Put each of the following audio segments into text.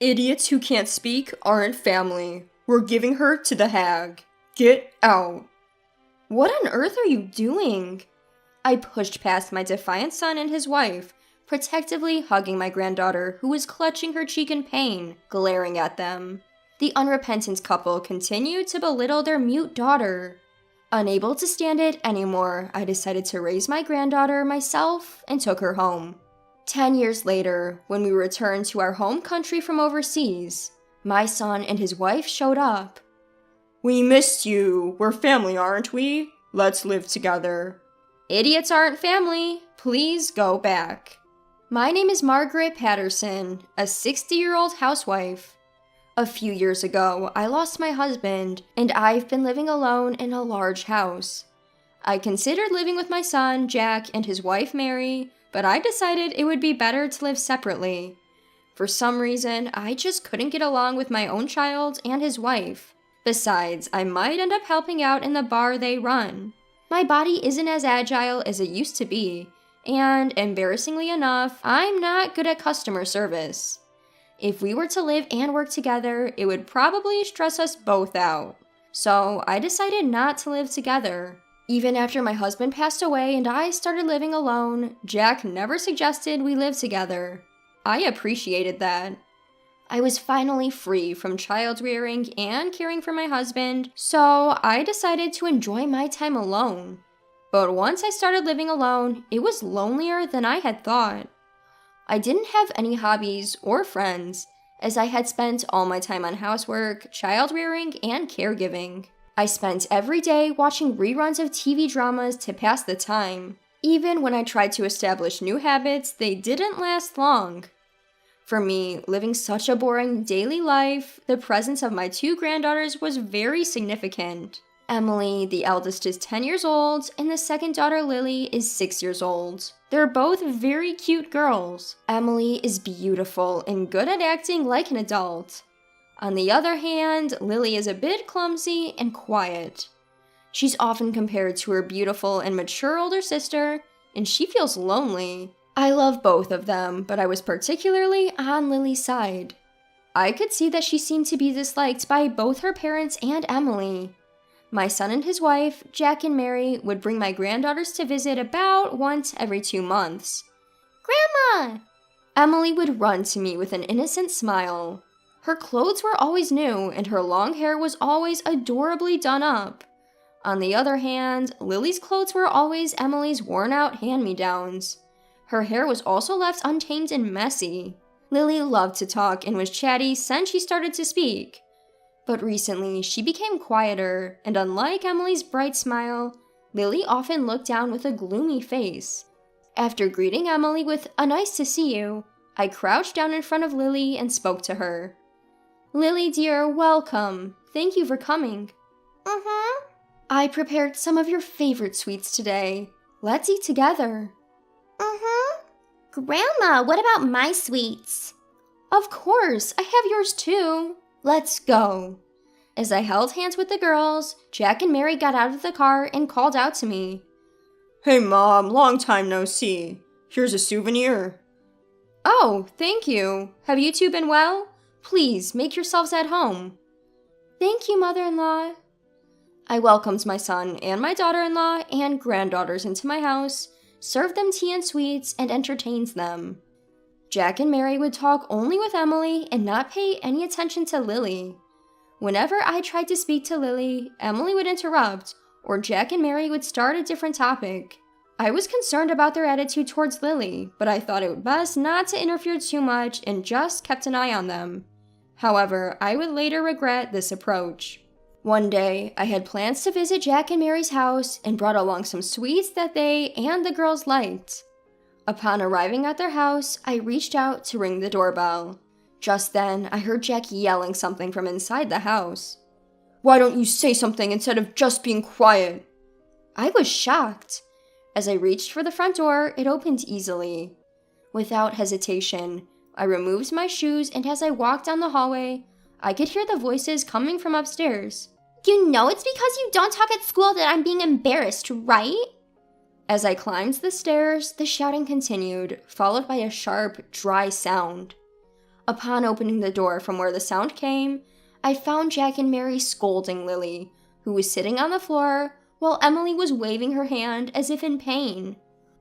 Idiots who can't speak aren't family. We're giving her to the hag. Get out. What on earth are you doing? I pushed past my defiant son and his wife, protectively hugging my granddaughter, who was clutching her cheek in pain, glaring at them. The unrepentant couple continued to belittle their mute daughter. Unable to stand it anymore, I decided to raise my granddaughter myself and took her home. 10 years later, when we returned to our home country from overseas, my son and his wife showed up. We missed you. We're family, aren't we? Let's live together. Idiots aren't family. Please go back. My name is Margaret Patterson, a 60-year-old housewife. A few years ago, I lost my husband, and I've been living alone in a large house. I considered living with my son, Jack, and his wife, Mary, but I decided it would be better to live separately. For some reason, I just couldn't get along with my own child and his wife. Besides, I might end up helping out in the bar they run. My body isn't as agile as it used to be, and embarrassingly enough, I'm not good at customer service. If we were to live and work together, it would probably stress us both out. So I decided not to live together. Even after my husband passed away and I started living alone, Jack never suggested we live together. I appreciated that. I was finally free from child rearing and caring for my husband, so I decided to enjoy my time alone. But once I started living alone, it was lonelier than I had thought. I didn't have any hobbies or friends, as I had spent all my time on housework, child rearing, and caregiving. I spent every day watching reruns of TV dramas to pass the time. Even when I tried to establish new habits, they didn't last long. For me, living such a boring daily life, the presence of my two granddaughters was very significant. Emily, the eldest, is 10 years old, and the second daughter, Lily, is 6 years old. They're both very cute girls. Emily is beautiful and good at acting like an adult. On the other hand, Lily is a bit clumsy and quiet. She's often compared to her beautiful and mature older sister, and she feels lonely. I love both of them, but I was particularly on Lily's side. I could see that she seemed to be disliked by both her parents and Emily. My son and his wife, Jack and Mary, would bring my granddaughters to visit about once every 2 months. Grandma! Emily would run to me with an innocent smile. Her clothes were always new, and her long hair was always adorably done up. On the other hand, Lily's clothes were always Emily's worn-out hand-me-downs. Her hair was also left untamed and messy. Lily loved to talk and was chatty since she started to speak. But recently, she became quieter, and unlike Emily's bright smile, Lily often looked down with a gloomy face. After greeting Emily with a "nice to see you," I crouched down in front of Lily and spoke to her. Lily dear, welcome. Thank you for coming. I prepared some of your favorite sweets today. Let's eat together. Grandma, what about my sweets? Of course, I have yours too. Let's go. As I held hands with the girls, Jack and Mary got out of the car and called out to me. Hey Mom, long time no see. Here's a souvenir. Oh, thank you. Have you two been well? Please, make yourselves at home. Thank you, Mother-in-law. I welcomed my son and my daughter-in-law and granddaughters into my house, served them tea and sweets, and entertained them. Jack and Mary would talk only with Emily and not pay any attention to Lily. Whenever I tried to speak to Lily, Emily would interrupt, or Jack and Mary would start a different topic. I was concerned about their attitude towards Lily, but I thought it best not to interfere too much and just kept an eye on them. However, I would later regret this approach. One day, I had plans to visit Jack and Mary's house and brought along some sweets that they and the girls liked. Upon arriving at their house, I reached out to ring the doorbell. Just then, I heard Jack yelling something from inside the house. Why don't you say something instead of just being quiet? I was shocked. As I reached for the front door, it opened easily. Without hesitation, I removed my shoes, and as I walked down the hallway, I could hear the voices coming from upstairs. You know it's because you don't talk at school that I'm being embarrassed, right? As I climbed the stairs, the shouting continued, followed by a sharp, dry sound. Upon opening the door from where the sound came, I found Jack and Mary scolding Lily, who was sitting on the floor, while Emily was waving her hand as if in pain.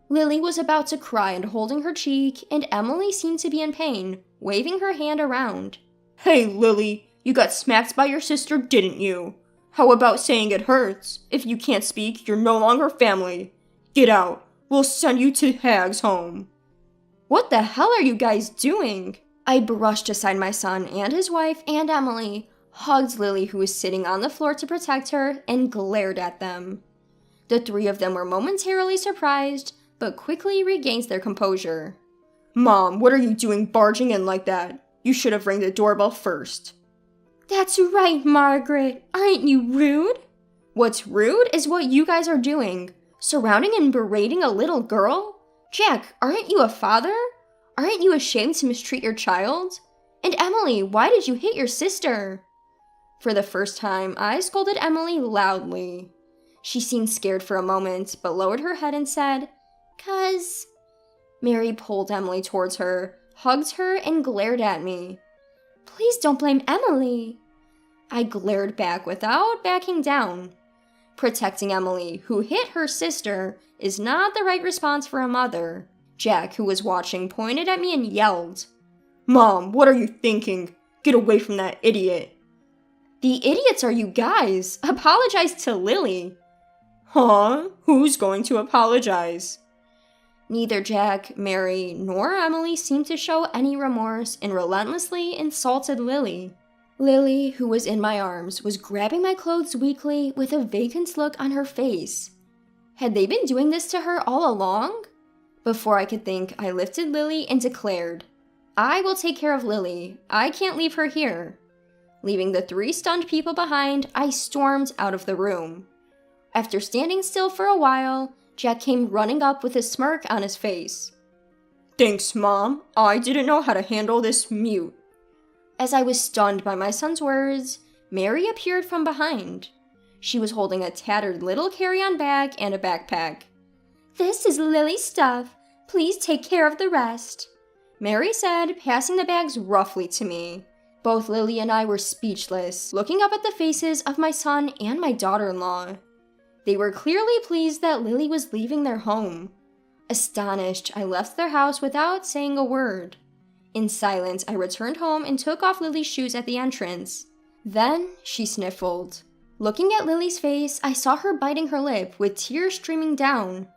Lily was about to cry and holding her cheek, and Emily seemed to be in pain, waving her hand around. "Hey, Lily, you got smacked by your sister, didn't you? How about saying it hurts? If you can't speak, you're no longer family. Get out. We'll send you to Hag's home." What the hell are you guys doing? I brushed aside my son and his wife and Emily, hugged Lily, who was sitting on the floor to protect her, and glared at them. The three of them were momentarily surprised, but quickly regained their composure. "Mom, what are you doing barging in like that? You should have rang the doorbell first." That's right, Margaret. Aren't you rude? What's rude is what you guys are doing. Surrounding and berating a little girl? Jack, aren't you a father? Aren't you ashamed to mistreat your child? And Emily, why did you hit your sister? For the first time, I scolded Emily loudly. She seemed scared for a moment, but lowered her head and said, "'Cause..." Mary pulled Emily towards her, hugged her, and glared at me. "Please don't blame Emily." I glared back without backing down. Protecting Emily, who hit her sister, is not the right response for a mother. Jack, who was watching, pointed at me and yelled, "Mom, what are you thinking? Get away from that idiot." The idiots are you guys. Apologize to Lily. Huh? Who's going to apologize? Neither Jack, Mary, nor Emily seemed to show any remorse and relentlessly insulted Lily. Lily, who was in my arms, was grabbing my clothes weakly with a vacant look on her face. Had they been doing this to her all along? Before I could think, I lifted Lily and declared, "I will take care of Lily. I can't leave her here." Leaving the three stunned people behind, I stormed out of the room. After standing still for a while, Jack came running up with a smirk on his face. "Thanks, Mom. I didn't know how to handle this mute." As I was stunned by my son's words, Mary appeared from behind. She was holding a tattered little carry-on bag and a backpack. "This is Lily's stuff. Please take care of the rest," Mary said, passing the bags roughly to me. Both Lily and I were speechless, looking up at the faces of my son and my daughter-in-law. They were clearly pleased that Lily was leaving their home. Astonished, I left their house without saying a word. In silence, I returned home and took off Lily's shoes at the entrance. Then, she sniffled. Looking at Lily's face, I saw her biting her lip with tears streaming down.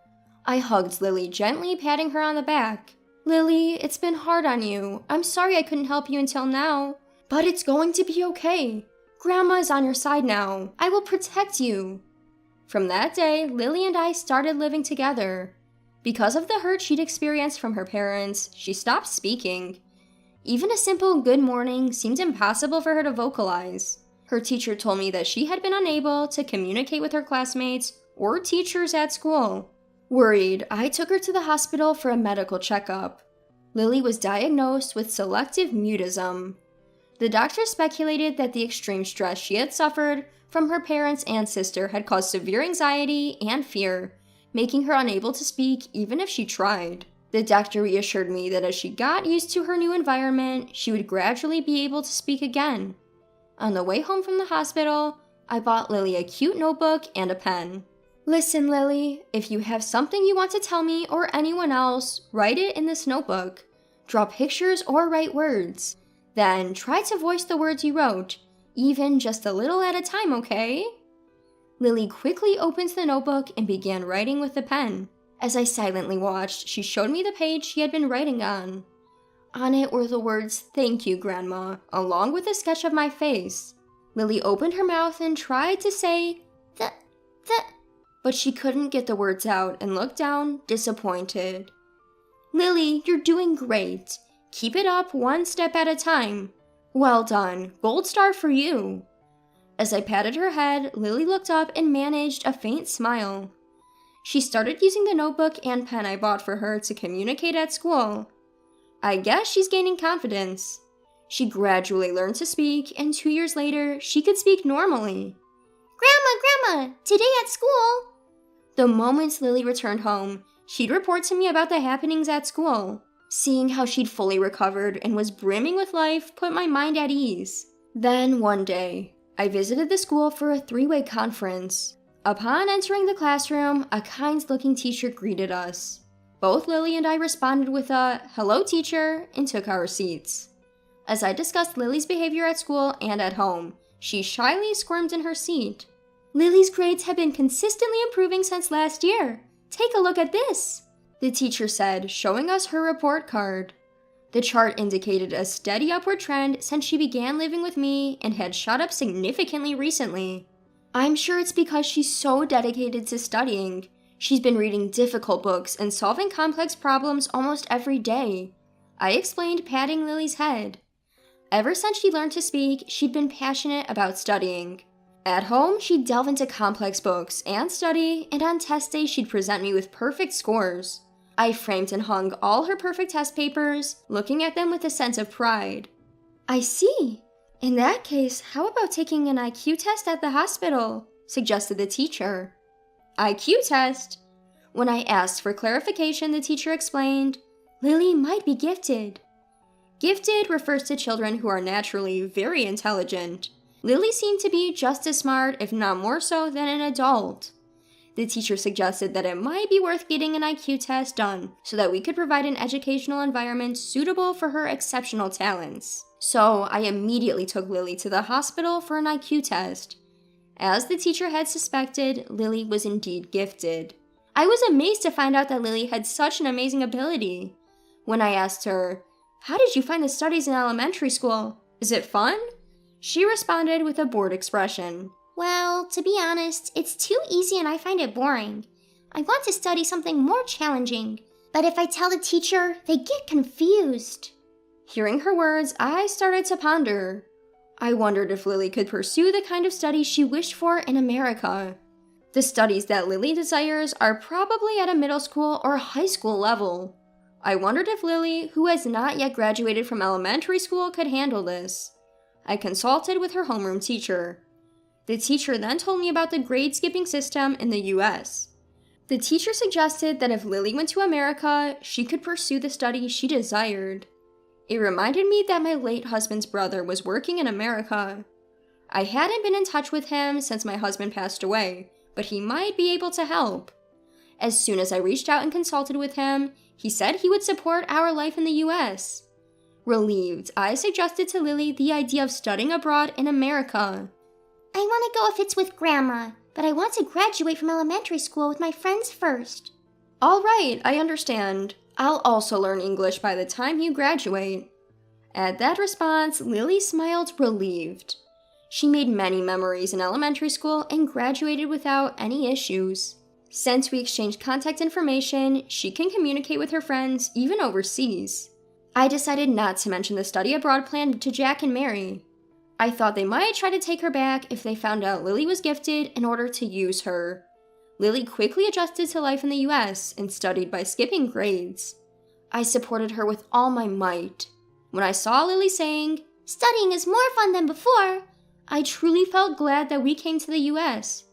I hugged Lily, gently patting her on the back. "Lily, it's been hard on you. I'm sorry I couldn't help you until now. But it's going to be okay. Grandma is on your side now. I will protect you." From that day, Lily and I started living together. Because of the hurt she'd experienced from her parents, she stopped speaking. Even a simple good morning seemed impossible for her to vocalize. Her teacher told me that she had been unable to communicate with her classmates or teachers at school. Worried, I took her to the hospital for a medical checkup. Lily was diagnosed with selective mutism. The doctor speculated that the extreme stress she had suffered from her parents and sister had caused severe anxiety and fear, making her unable to speak even if she tried. The doctor reassured me that as she got used to her new environment, she would gradually be able to speak again. On the way home from the hospital, I bought Lily a cute notebook and a pen. "Listen, Lily, if you have something you want to tell me or anyone else, write it in this notebook. Draw pictures or write words. Then try to voice the words you wrote, even just a little at a time, okay?" Lily quickly opened the notebook and began writing with the pen. As I silently watched, she showed me the page she had been writing on. On it were the words, "Thank you, Grandma," along with a sketch of my face. Lily opened her mouth and tried to say, the, but she couldn't get the words out and looked down, disappointed. "Lily, you're doing great. Keep it up one step at a time. Well done. Gold star for you." As I patted her head, Lily looked up and managed a faint smile. She started using the notebook and pen I bought for her to communicate at school. I guess she's gaining confidence. She gradually learned to speak, and 2 years later, she could speak normally. Grandma, today at school." The moment Lily returned home, she'd report to me about the happenings at school. Seeing how she'd fully recovered and was brimming with life put my mind at ease. Then, one day, I visited the school for a 3-way conference. Upon entering the classroom, a kind-looking teacher greeted us. Both Lily and I responded with a, "Hello, teacher," and took our seats. As I discussed Lily's behavior at school and at home, she shyly squirmed in her seat. "Lily's grades have been consistently improving since last year. Take a look at this," the teacher said, showing us her report card. The chart indicated a steady upward trend since she began living with me and had shot up significantly recently. I'm sure it's because she's so dedicated to studying. She's been reading difficult books and solving complex problems almost every day, I explained, patting Lily's head. Ever since she learned to speak, she'd been passionate about studying. At home, she'd delve into complex books and study, and on test days she'd present me with perfect scores. I framed and hung all her perfect test papers, looking at them with a sense of pride. I see. In that case, how about taking an IQ test at the hospital? Suggested the teacher. IQ test? When I asked for clarification, the teacher explained, Lily might be gifted. Gifted refers to children who are naturally very intelligent. Lily seemed to be just as smart, if not more so, than an adult. The teacher suggested that it might be worth getting an IQ test done so that we could provide an educational environment suitable for her exceptional talents. So I immediately took Lily to the hospital for an IQ test. As the teacher had suspected, Lily was indeed gifted. I was amazed to find out that Lily had such an amazing ability. When I asked her, "How did you find the studies in elementary school? Is it fun?" she responded with a bored expression. Well, to be honest, it's too easy and I find it boring. I want to study something more challenging, but if I tell the teacher, they get confused. Hearing her words, I started to ponder. I wondered if Lily could pursue the kind of studies she wished for in America. The studies that Lily desires are probably at a middle school or high school level. I wondered if Lily, who has not yet graduated from elementary school, could handle this. I consulted with her homeroom teacher. The teacher then told me about the grade-skipping system in the US. The teacher suggested that if Lily went to America, she could pursue the study she desired. It reminded me that my late husband's brother was working in America. I hadn't been in touch with him since my husband passed away, but he might be able to help. As soon as I reached out and consulted with him, he said he would support our life in the US. Relieved, I suggested to Lily the idea of studying abroad in America. I want to go if it's with Grandma, but I want to graduate from elementary school with my friends first. All right, I understand. I'll also learn English by the time you graduate. At that response, Lily smiled relieved. She made many memories in elementary school and graduated without any issues. Since we exchanged contact information, she can communicate with her friends even overseas. I decided not to mention the study abroad plan to Jack and Mary. I thought they might try to take her back if they found out Lily was gifted in order to use her. Lily quickly adjusted to life in the US and studied by skipping grades. I supported her with all my might. When I saw Lily saying, "Studying is more fun than before," I truly felt glad that we came to the US.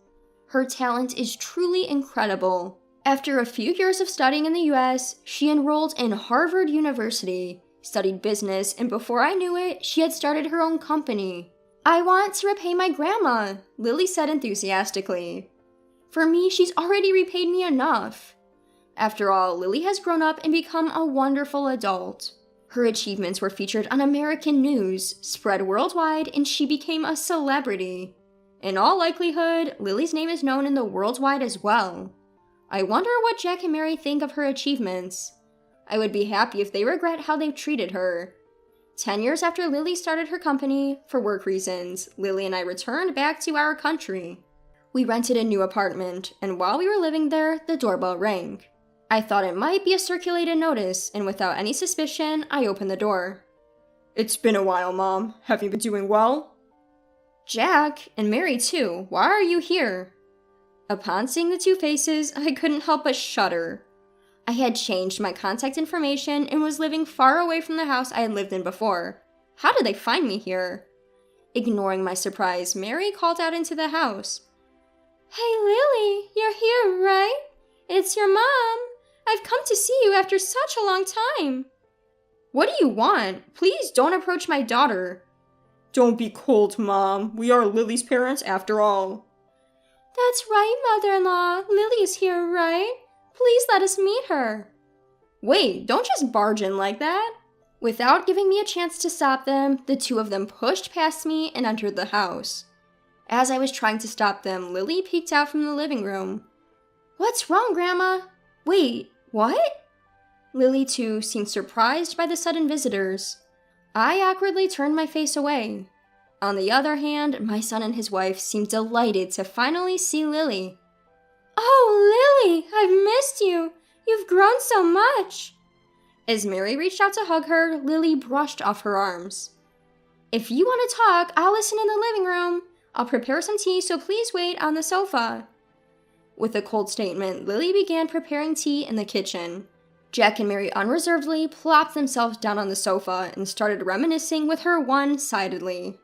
Her talent is truly incredible. After a few years of studying in the US, she enrolled in Harvard University, studied business, and before I knew it, she had started her own company. I want to repay my grandma, Lily said enthusiastically. For me, she's already repaid me enough. After all, Lily has grown up and become a wonderful adult. Her achievements were featured on American news, spread worldwide, and she became a celebrity. In all likelihood, Lily's name is known in the worldwide as well. I wonder what Jack and Mary think of her achievements. I would be happy if they regret how they've treated her. 10 years after Lily started her company, for work reasons, Lily and I returned back to our country. We rented a new apartment, and while we were living there, the doorbell rang. I thought it might be a circulated notice, and without any suspicion, I opened the door. "It's been a while, Mom. Have you been doing well?" "Jack, and Mary too, why are you here?" Upon seeing the two faces, I couldn't help but shudder. I had changed my contact information and was living far away from the house I had lived in before. How did they find me here? Ignoring my surprise, Mary called out into the house. "Hey, Lily, you're here, right? It's your mom. I've come to see you after such a long time." What do you want? Please don't approach my daughter. Don't be cold, Mom. We are Lily's parents after all. That's right, Mother-in-law. Lily is here, right? Please let us meet her. Wait, don't just barge in like that. Without giving me a chance to stop them, the two of them pushed past me and entered the house. As I was trying to stop them, Lily peeked out from the living room. What's wrong, Grandma? Wait, what? Lily, too, seemed surprised by the sudden visitors. I awkwardly turned my face away. On the other hand, my son and his wife seemed delighted to finally see Lily. Oh, Lily, I've missed you. You've grown so much. As Mary reached out to hug her, Lily brushed off her arms. If you want to talk, I'll listen in the living room. I'll prepare some tea, so please wait on the sofa. With a cold statement, Lily began preparing tea in the kitchen. Jack and Mary unreservedly plopped themselves down on the sofa and started reminiscing with her one-sidedly.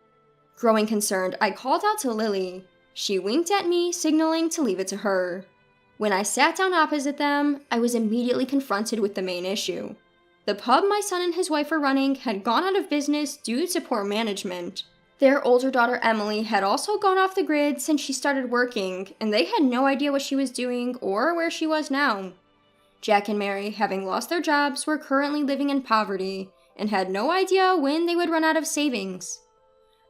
Growing concerned, I called out to Lily. She winked at me, signaling to leave it to her. When I sat down opposite them, I was immediately confronted with the main issue. The pub my son and his wife were running had gone out of business due to poor management. Their older daughter Emily had also gone off the grid since she started working, and they had no idea what she was doing or where she was now. Jack and Mary, having lost their jobs, were currently living in poverty and had no idea when they would run out of savings.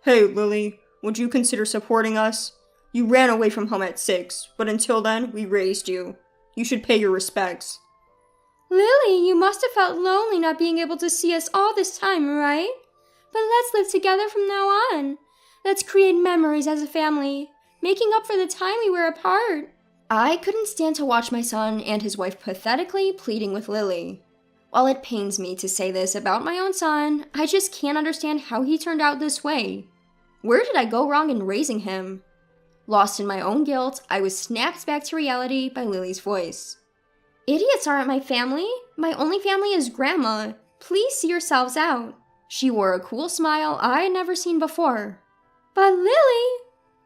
Hey, Lily, would you consider supporting us? You ran away from home at 6, but until then, we raised you. You should pay your respects. Lily, you must have felt lonely not being able to see us all this time, right? But let's live together from now on. Let's create memories as a family, making up for the time we were apart. I couldn't stand to watch my son and his wife pathetically pleading with Lily. While it pains me to say this about my own son, I just can't understand how he turned out this way. Where did I go wrong in raising him? Lost in my own guilt, I was snapped back to reality by Lily's voice. Idiots aren't my family. My only family is Grandma. Please see yourselves out. She wore a cool smile I had never seen before. But Lily...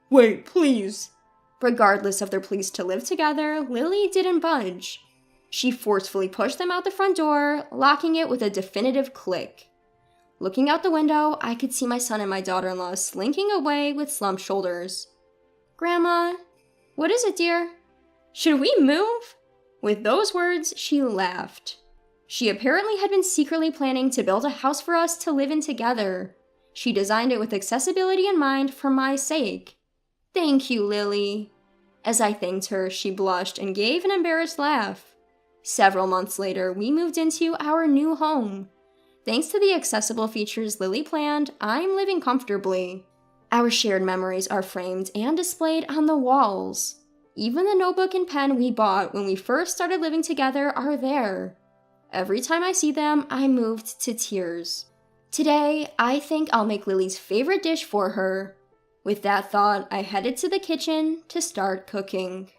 Wait, please. Regardless of their pleas to live together, Lily didn't budge. She forcefully pushed them out the front door, locking it with a definitive click. Looking out the window, I could see my son and my daughter-in-law slinking away with slumped shoulders. Grandma, what is it, dear? Should we move? With those words, she laughed. She apparently had been secretly planning to build a house for us to live in together. She designed it with accessibility in mind for my sake. Thank you, Lily. As I thanked her, she blushed and gave an embarrassed laugh. Several months later, we moved into our new home. Thanks to the accessible features Lily planned, I'm living comfortably. Our shared memories are framed and displayed on the walls. Even the notebook and pen we bought when we first started living together are there. Every time I see them, I'm moved to tears. Today, I think I'll make Lily's favorite dish for her. With that thought, I headed to the kitchen to start cooking.